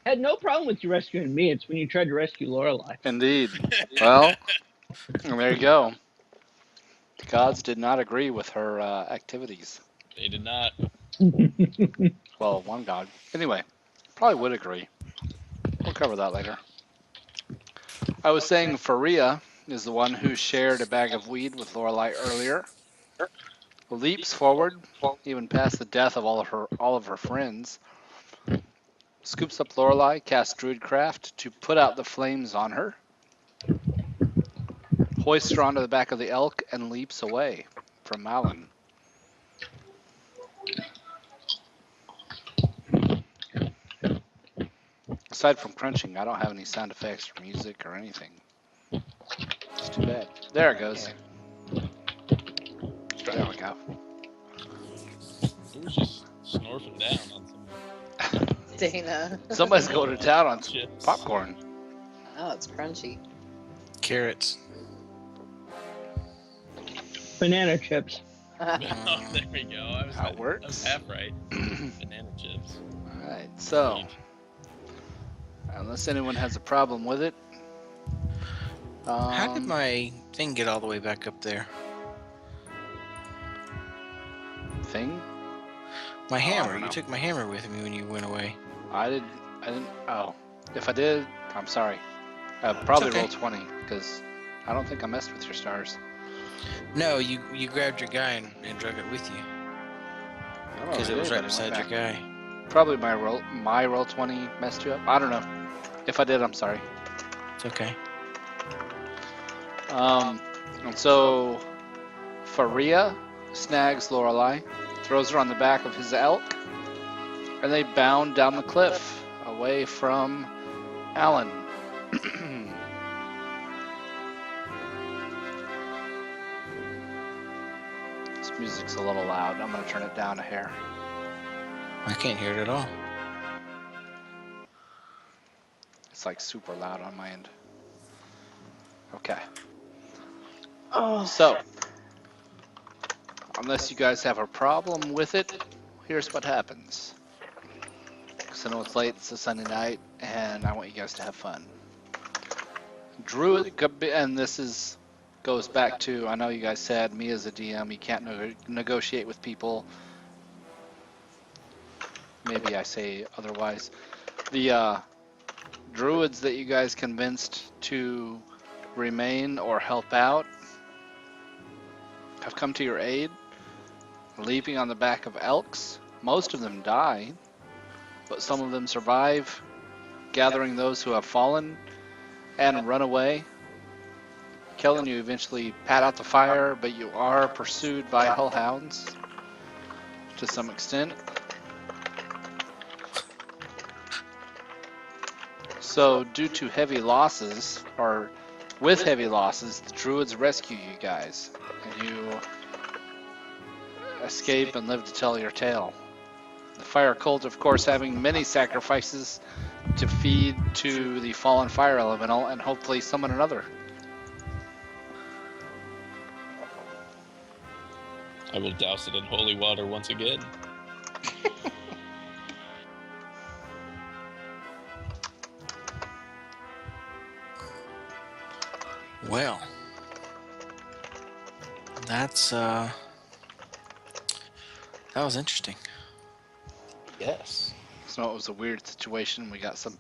Had no problem with you rescuing me. It's when you tried to rescue Lorelai. Indeed. Well, there you go. The gods did not agree with her activities. They did not. Well, one god. Anyway, probably would agree. We'll cover that later. I was saying Faria is the one who shared a bag of weed with Lorelai earlier. Leaps forward, even past the death of all of her friends. Scoops up Lorelai, casts Druidcraft to put out the flames on her. Hoists her onto the back of the elk and leaps away from Malin. Aside from crunching, I don't have any sound effects or music or anything. It's too bad. There it goes. There we go. It was just snorfing down on some Dana. Somebody's going to town on chips. popcorn. Oh, it's crunchy. Carrots. Banana chips. Oh, there we go. That I works. was half right. Banana chips. Alright, so unless anyone has a problem with it. How did my thing get all the way back up there? thing? My I hammer. don't You know. took my hammer with me when you went away. I didn't. Oh, if I did, I'm sorry. Probably okay. roll 20 because I don't think I messed with your stars. No, you grabbed your guy and drug it with you I don't know because if it I was did, right but it went beside your back. guy. Probably my roll 20 messed you up. I don't know. If I did, I'm sorry. It's okay. And so Faria snags Lorelai, throws her on the back of his elk, and they bound down the cliff away from Alan. This music's a little loud. I'm going to turn it down a hair. I can't hear it at all. It's like super loud on my end. Okay. Oh. So, unless you guys have a problem with it, here's what happens. Because I know it's late, it's a Sunday night, and I want you guys to have fun. Druid, and goes back to, I know you guys said, me as a DM, you can't negotiate with people. Maybe I say otherwise. The druids that you guys convinced to remain or help out have come to your aid, leaping on the back of elks. Most of them die, but some of them survive, gathering those who have fallen and run away. Kellen, you eventually pat out the fire, but you are pursued by hellhounds to some extent. So, due to heavy losses, or with heavy losses, the druids rescue you guys, and you escape and live to tell your tale. The fire cult, of course, having many sacrifices to feed to the fallen fire elemental and hopefully summon another. I will douse it in holy water once again. Well, that's that was interesting. Yes. So it was a weird situation. We got some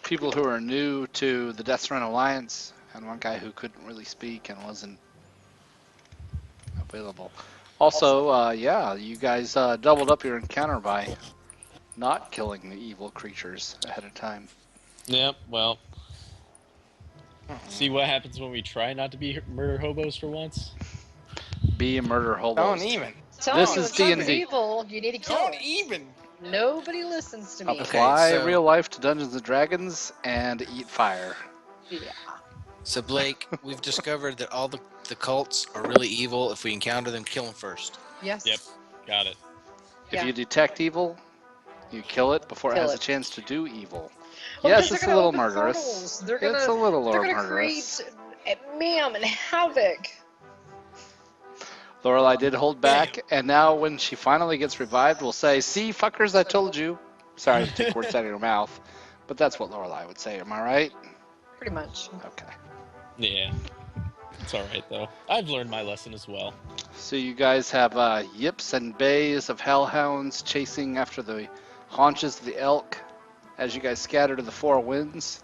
people who are new to the Death Throne Alliance, and one guy who couldn't really speak and wasn't available. Also, yeah, you guys doubled up your encounter by not killing the evil creatures ahead of time. Yep, well. See what happens when we try not to be murder hobos for once? Be a murder hobos. Don't even. Tell This you, is if someone's D&D. evil, you need to kill Don't it. even. Nobody listens to me. Apply so- real life to Dungeons and Dragons and eat fire. Yeah. So Blake, we've discovered that all the cults are really evil. If we encounter them, kill them first. Yes. Yep. Got it. If Yeah. you detect evil, you kill it before it Kill has it. a chance to do evil. Well, Yes, because it's they're a gonna little open murderous. portals. They're It's a little they're more gonna murderous. create mayhem and havoc. Lorelai did hold back, and now when she finally gets revived, will say, "See, fuckers, I told you." Sorry to take words out of your mouth, But that's what Lorelai would say. Am I right? Pretty much. Okay. Yeah. It's alright, though. I've learned my lesson as well. So you guys have yips and bays of hellhounds chasing after the haunches of the elk as you guys scatter to the four winds.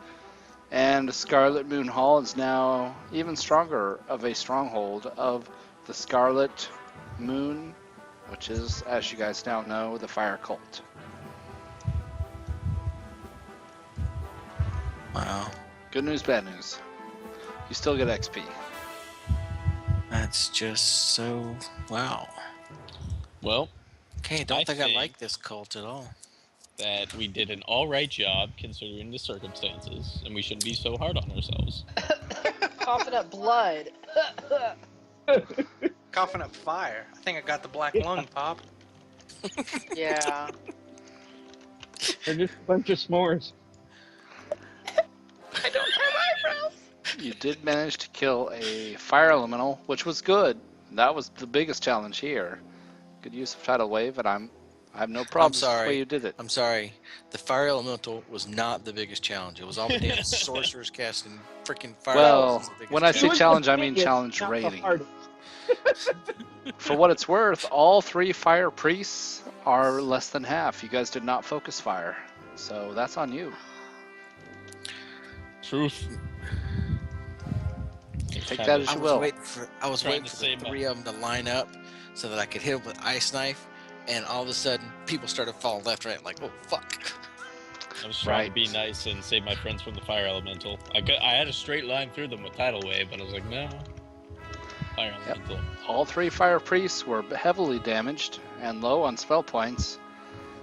And Scarlet Moon Hall is now even stronger of a stronghold of the Scarlet Moon, which is, as you guys now know, the fire cult. Wow. Good news, bad news. You still get XP. That's just so wow. Well, Okay, don't I think I think- like this cult at all. that we did an alright job considering the circumstances, and we shouldn't be so hard on ourselves. Coughing up blood. Coughing up fire. I think I got the black lung, Pop. Yeah. They're just a bunch of s'mores. I don't have eyebrows. You did manage to kill a fire elemental, which was good. That was the biggest challenge here. Good use of tidal wave, and I have no problems with the sorry. way you did it. I'm sorry. The fire elemental was not the biggest challenge. It was all the damn sorcerers casting freaking fire. Well, elementals the biggest when I It say was challenge, the I mean biggest, challenge not the rating. hardest. For what it's worth, all 3 fire priests are less than half. You guys did not focus fire, so that's on you. Truth. Take that as I you was will. waiting for Trying the to save 3 of them to line up so that I could hit them with ice knife, and all of a sudden people started falling left, right. Like, oh fuck. I was trying to Right. be nice and save my friends from the fire elemental. I had a straight line through them with tidal wave, but I was like, no. Fire Yep. elemental. All 3 fire priests were heavily damaged and low on spell points.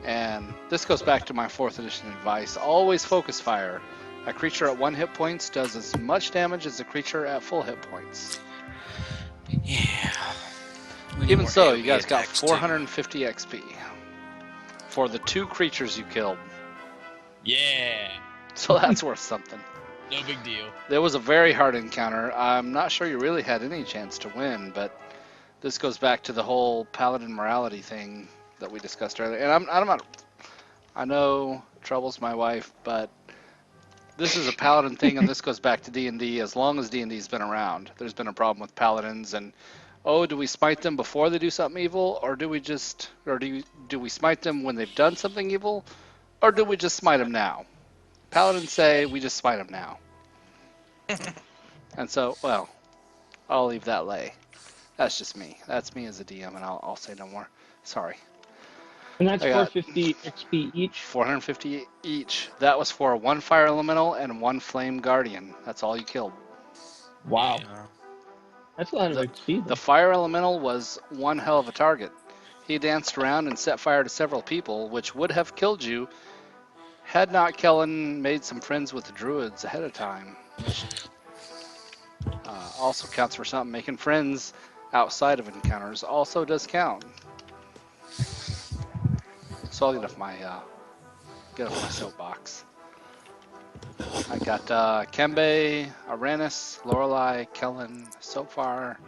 And this goes back to my 4th edition advice. Always focus fire. A creature at 1 hit points does as much damage as a creature at full hit points. Yeah. We need Even more so, AoE you guys got attacks, too. 450 XP for the 2 creatures you killed. Yeah. So that's worth something. No big deal. There was a very hard encounter. I'm not sure you really had any chance to win, but this goes back to the whole paladin morality thing that we discussed earlier. And I'm not. I know Trouble's my wife, but this is a paladin thing, and this goes back to D&D. As long as D&D's been around, there's been a problem with paladins. And do we smite them before they do something evil, or do we smite them when they've done something evil, or do we just smite them now? Paladins say we just smite them now. And so, well, I'll leave that lay. That's just me. That's me as a DM, and I'll say no more. Sorry. And that's I got- 450 XP each. 450 each. That was for 1 fire elemental and 1 flame guardian. That's all you killed. Wow. Yeah. That's a lot of The- XP. The fire elemental was one hell of a target. He danced around and set fire to several people, which would have killed you had not Kellen made some friends with the druids ahead of time. Which also counts for something. Making friends outside of encounters also does count. So I'll get off my soapbox. I got Kembe, Aranis, Lorelai, Kellen, so far.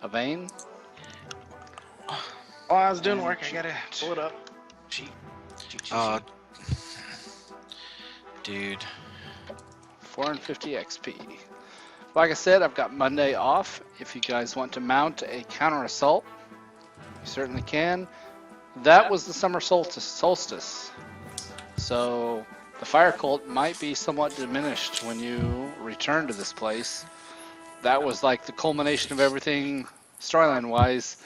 Avane. Oh, I was doing work. I gotta pull it up. Cheat. Oh, dude. 450 XP. Like I said, I've got Monday off. If you guys want to mount a counter assault, you certainly can. That was the summer solstice. So the fire cult might be somewhat diminished when you return to this place. That was like the culmination of everything storyline wise.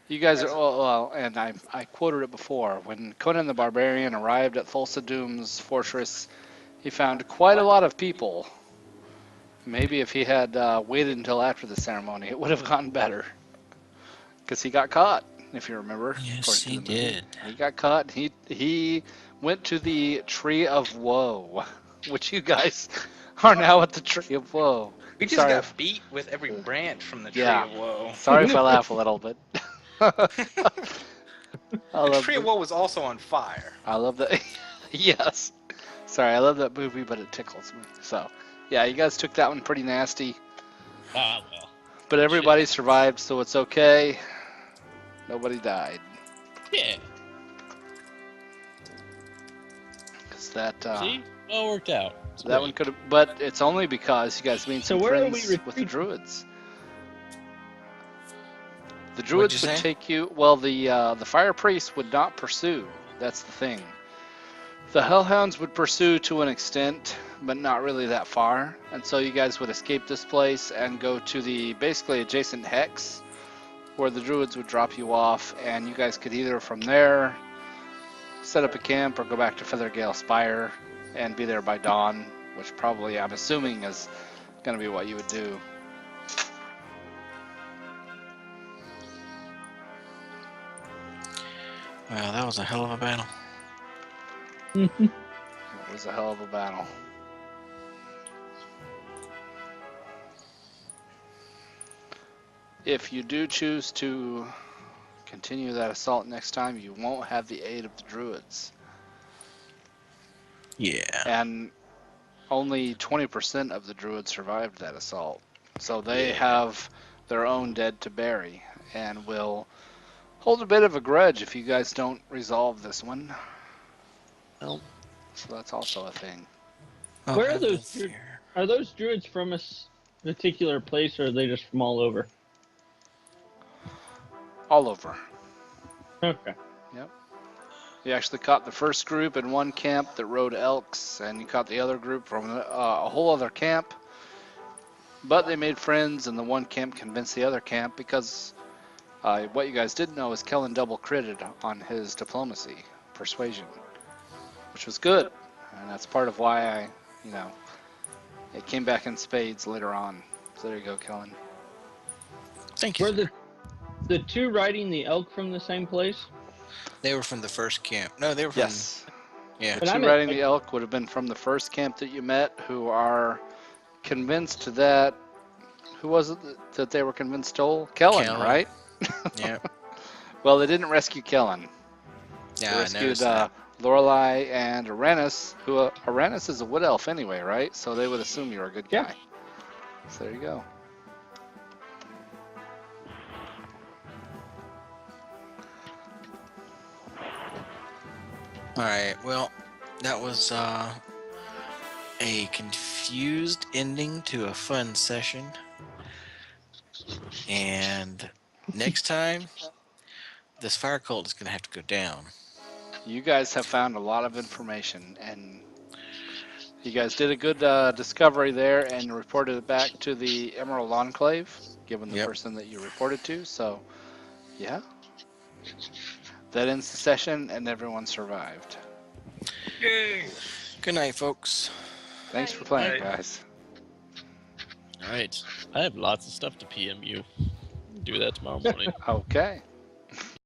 You guys are, well, and I quoted it before. When Conan the Barbarian arrived at Thulsa Doom's fortress, he found quite a lot of people. Maybe if he had waited until after the ceremony, it would have gotten better. Because he got caught, if you remember. Yes, according to he the movie. did. He got caught. He went to the Tree of Woe, which you guys are now at the Tree of Woe. We just Sorry got if- beat with every branch from the tree Yeah. of woe. Sorry if I laugh a little bit. I The love tree of woe was also on fire. I love that. Yes. Sorry, I love that movie, but it tickles me. So, yeah, you guys took that one pretty nasty, Ah, well. but everybody survived, so it's okay. Nobody died. Yeah. Druids. That See? All worked out. It's that great. one could have, but it's only because you guys made So some where are we friends with the retreating? Druids. The What'd Druids you would say? take you. Well, the Fire Priest would not pursue. That's the thing. The Hellhounds would pursue to an extent, but not really that far. And so you guys would escape this place and go to the basically adjacent hex, where the Druids would drop you off, and you guys could either from there set up a camp or go back to Feathergale Spire and be there by dawn, which probably I'm assuming is going to be what you would do. Wow, that was a hell of a battle. It was a hell of a battle. If you do choose to continue that assault next time, you won't have the aid of the Druids. Yeah. And only 20% of the Druids survived that assault. So they Yeah. have their own dead to bury and will hold a bit of a grudge if you guys don't resolve this one. Well, So that's also a thing. I'll Where are have no those Druids? fear. Are those Druids from a particular place, or are they just from all over? All over. Okay. You actually caught the first group in one camp that rode elks, and you caught the other group from a whole other camp. But they made friends, and the one camp convinced the other camp because what you guys didn't know is Kellen double critted on his diplomacy, persuasion, which was good. And that's part of why it came back in spades later on. So there you go, Kellen. Thank you. Were Sir. the two riding the elk from the same place? They were from the first camp. No, they were from. Yes. Yeah. The But I two meant, riding like- the elk would have been from the first camp that you met, who are convinced that. Who was it that they were convinced stole? Kellen, Kellen. right? Yeah. Well, they didn't rescue Kellen. They Yeah, I rescued noticed that. Lorelei and Aranus, who Aranus is a wood elf anyway, right? So they would assume you're a good Yeah. guy. So there you go. All right. Well, that was a confused ending to a fun session. And next time, this fire cult is going to have to go down. You guys have found a lot of information, and you guys did a good discovery there, and reported it back to the Emerald Enclave, given the Yep. person that you reported to. So, yeah. That ends the session, and everyone survived. Good night, folks. Thanks for playing, Right. guys. all right. I have lots of stuff to PM you. Do that tomorrow morning. Okay.